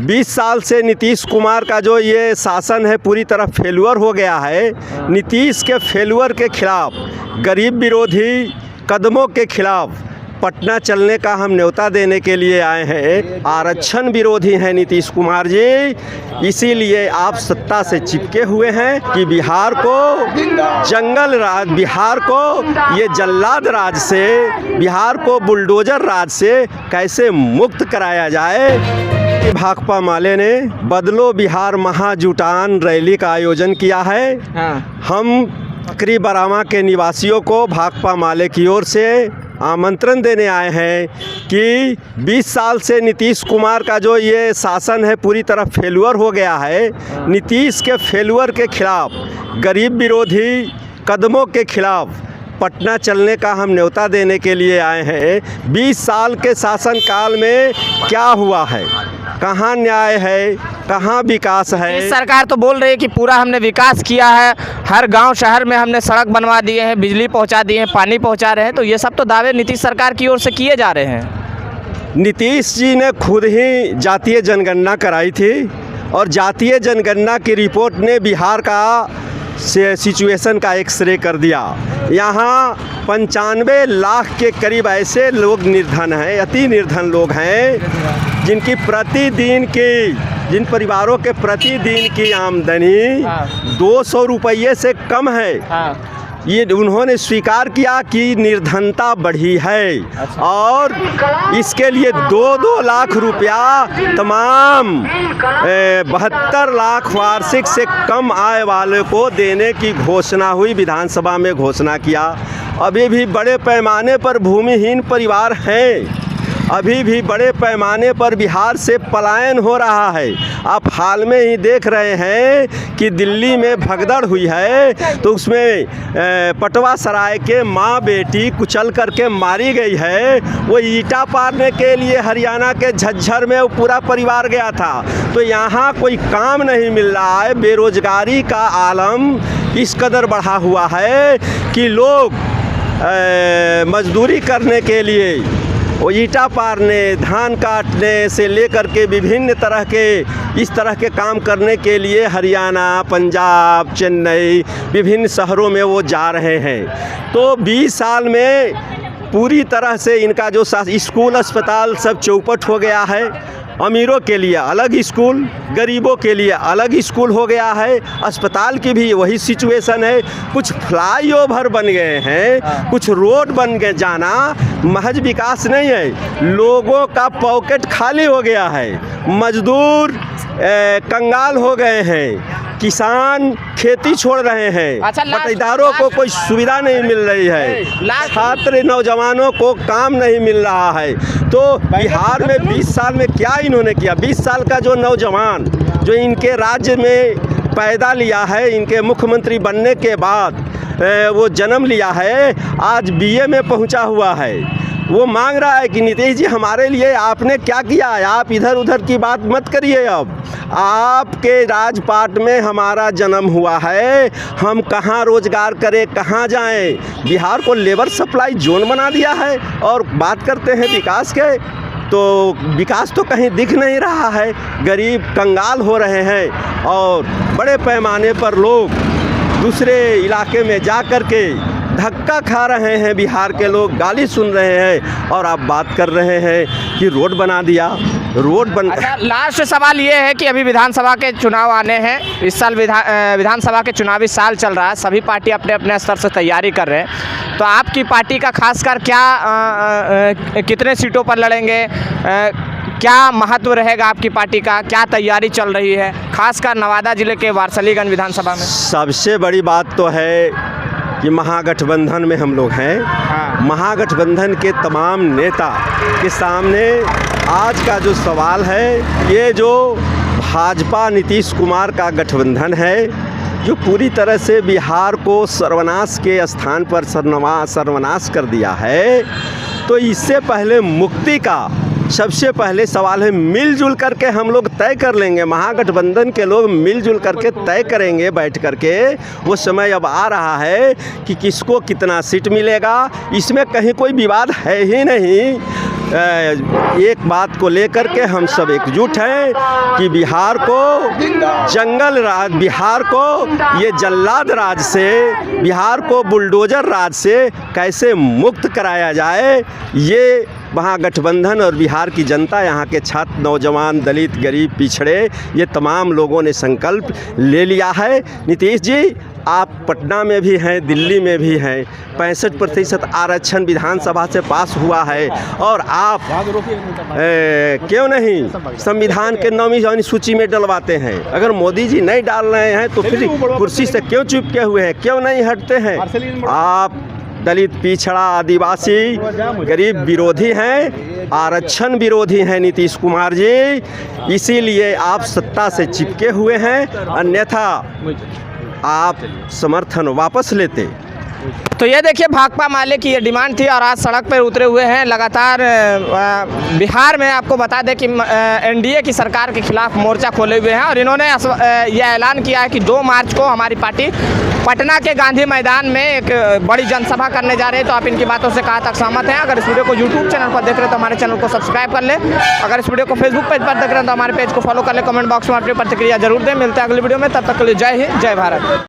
20 साल से नीतीश कुमार का जो ये शासन है पूरी तरह फेल्यूर हो गया है। नीतीश के फेल्यूर के खिलाफ, गरीब विरोधी कदमों के खिलाफ पटना चलने का हम न्योता देने के लिए आए हैं। आरक्षण विरोधी हैं नीतीश कुमार जी, इसीलिए आप सत्ता से चिपके हुए हैं कि बिहार को जंगल राज, बिहार को ये जल्लाद राज से, बिहार को बुलडोजर राज से कैसे मुक्त कराया जाए। भाकपा माले ने बदलो बिहार महाजुटान रैली का आयोजन किया है। हम बकरी बरामा के निवासियों को भाकपा माले की ओर से आमंत्रण देने आए हैं कि 20 साल से नीतीश कुमार का जो ये शासन है पूरी तरह फेल्यूर हो गया है। नीतीश के फेल्यूर के खिलाफ, गरीब विरोधी कदमों के खिलाफ पटना चलने का हम न्योता देने के लिए आए हैं। 20 साल के शासनकाल में क्या हुआ है, कहाँ न्याय है, कहाँ विकास है। इस सरकार तो बोल रही है कि पूरा हमने विकास किया है, हर गांव शहर में हमने सड़क बनवा दिए हैं, बिजली पहुंचा दिए हैं, पानी पहुंचा रहे हैं। तो ये सब तो दावे नीतीश सरकार की ओर से किए जा रहे हैं। नीतीश जी ने खुद ही जातीय जनगणना कराई थी और जातीय जनगणना की रिपोर्ट ने बिहार का सिचुएशन का एक्सरे कर दिया। यहाँ 95 लाख के करीब ऐसे लोग निर्धन हैं, अति निर्धन लोग हैं, जिनकी प्रतिदिन की, जिन परिवारों के प्रतिदिन की आमदनी 200 रुपये से कम है। ये उन्होंने स्वीकार किया कि निर्धनता बढ़ी है। और इसके लिए 2-2 लाख रुपया तमाम 72 लाख वार्षिक से कम आय वाले को देने की घोषणा हुई, विधानसभा में घोषणा किया। अभी भी बड़े पैमाने पर भूमिहीन परिवार हैं, अभी भी बड़े पैमाने पर बिहार से पलायन हो रहा है। आप हाल में ही देख रहे हैं कि दिल्ली में भगदड़ हुई है, तो उसमें पटवा सराय के माँ बेटी कुचल करके मारी गई है। वो ईटा पारने के लिए हरियाणा के झज्जर में वो पूरा परिवार गया था। तो यहाँ कोई काम नहीं मिल रहा है। बेरोजगारी का आलम इस कदर बढ़ा हुआ है कि लोग मजदूरी करने के लिए, वो ईटा पारने, धान काटने से लेकर के विभिन्न तरह के, इस तरह के काम करने के लिए हरियाणा, पंजाब, चेन्नई, विभिन्न शहरों में वो जा रहे हैं। तो 20 साल में पूरी तरह से इनका जो स्कूल अस्पताल सब चौपट हो गया है। अमीरों के लिए अलग स्कूल, गरीबों के लिए अलग स्कूल हो गया है। अस्पताल की भी वही सिचुएशन है। कुछ फ्लाईओवर बन गए हैं, कुछ रोड बन गए, जाना महज विकास नहीं है। लोगों का पॉकेट खाली हो गया है, मजदूर कंगाल हो गए हैं, किसान खेती छोड़ रहे हैं, पट्टेदारों को कोई सुविधा नहीं मिल रही है, छात्र नौजवानों को काम नहीं मिल रहा है। तो बिहार में 20 साल में क्या इन्होंने किया? 20 साल का जो नौजवान जो इनके राज्य में पैदा लिया है, इनके मुख्यमंत्री बनने के बाद वो जन्म लिया है, आज बीए में पहुंचा हुआ है। वो मांग रहा है कि नीतीश जी हमारे लिए आपने क्या किया है? आप इधर उधर की बात मत करिए। अब आपके राजपाट में हमारा जन्म हुआ है, हम कहाँ रोजगार करें, कहाँ जाएं? बिहार को लेबर सप्लाई जोन बना दिया है। और बात करते हैं विकास के, तो विकास तो कहीं दिख नहीं रहा है। गरीब कंगाल हो रहे हैं और बड़े पैमाने पर लोग दूसरे इलाके में जा कर के धक्का खा रहे हैं। बिहार के लोग गाली सुन रहे हैं और आप बात कर रहे हैं कि रोड बना दिया, रोड बन। अच्छा, लास्ट सवाल ये है कि अभी विधानसभा के चुनाव आने हैं। इस साल विधानसभा के चुनावी साल चल रहा है, सभी पार्टी अपने अपने स्तर से तैयारी कर रहे हैं। तो आपकी पार्टी का खासकर क्या कितने सीटों पर लड़ेंगे, क्या महत्व रहेगा आपकी पार्टी का, क्या तैयारी चल रही है खासकर नवादा जिले के वारसलीगंज विधानसभा में? सबसे बड़ी बात तो है कि महागठबंधन में हम लोग हैं। महागठबंधन के तमाम नेता के सामने आज का जो सवाल है, ये जो भाजपा नीतीश कुमार का गठबंधन है, जो पूरी तरह से बिहार को सर्वनाश के स्थान पर सर्वनाश कर दिया है, तो इससे पहले मुक्ति का सबसे पहले सवाल है मिलजुल करके हम लोग तय कर लेंगे। महागठबंधन के लोग मिलजुल करके तय करेंगे बैठ करके। वो समय अब आ रहा है कि किसको कितना सीट मिलेगा, इसमें कहीं कोई विवाद है ही नहीं। एक बात को लेकर के हम सब एकजुट हैं कि बिहार को जंगल राज, बिहार को ये जल्लाद राज से, बिहार को बुलडोज़र राज से कैसे मुक्त कराया जाए, ये महागठबंधन और बिहार की जनता, यहाँ के छात्र, नौजवान, दलित, गरीब, पिछड़े, ये तमाम लोगों ने संकल्प ले लिया है। नीतीश जी, आप पटना में भी हैं, दिल्ली में भी हैं, 65% आरक्षण विधानसभा से पास हुआ है और आप क्यों नहीं संविधान के 9वीं सूची में डलवाते हैं? अगर मोदी जी नहीं डाल रहे हैं तो फिर कुर्सी से क्यों चिपके हुए हैं, क्यों नहीं हटते हैं? आप दलित, पिछड़ा, आदिवासी, गरीब विरोधी हैं, आरक्षण विरोधी हैं नीतीश कुमार जी, इसीलिए आप सत्ता से चिपके हुए हैं, अन्यथा आप समर्थन वापस लेते। तो ये देखिए भाकपा माले की ये डिमांड थी और आज सड़क पर उतरे हुए हैं लगातार। बिहार में आपको बता दें कि एनडीए की सरकार के खिलाफ मोर्चा खोले हुए हैं और इन्होंने यह ऐलान किया है कि 2 मार्च को हमारी पार्टी पटना के गांधी मैदान में एक बड़ी जनसभा करने जा रहे हैं। तो आप इनकी बातों से कहाँ तक सहमत हैं? अगर इस वीडियो को यूट्यूब चैनल पर देख रहे हैं तो हमारे चैनल को सब्सक्राइब कर लें। अगर इस वीडियो को फेसबुक पेज पर देख रहे हैं तो हमारे पेज को फॉलो कर लें। कमेंट बॉक्स में अपनी प्रतिक्रिया जरूर दें। मिलते हैं अगली वीडियो में, तब तक के लिए जय हिंद, जय भारत।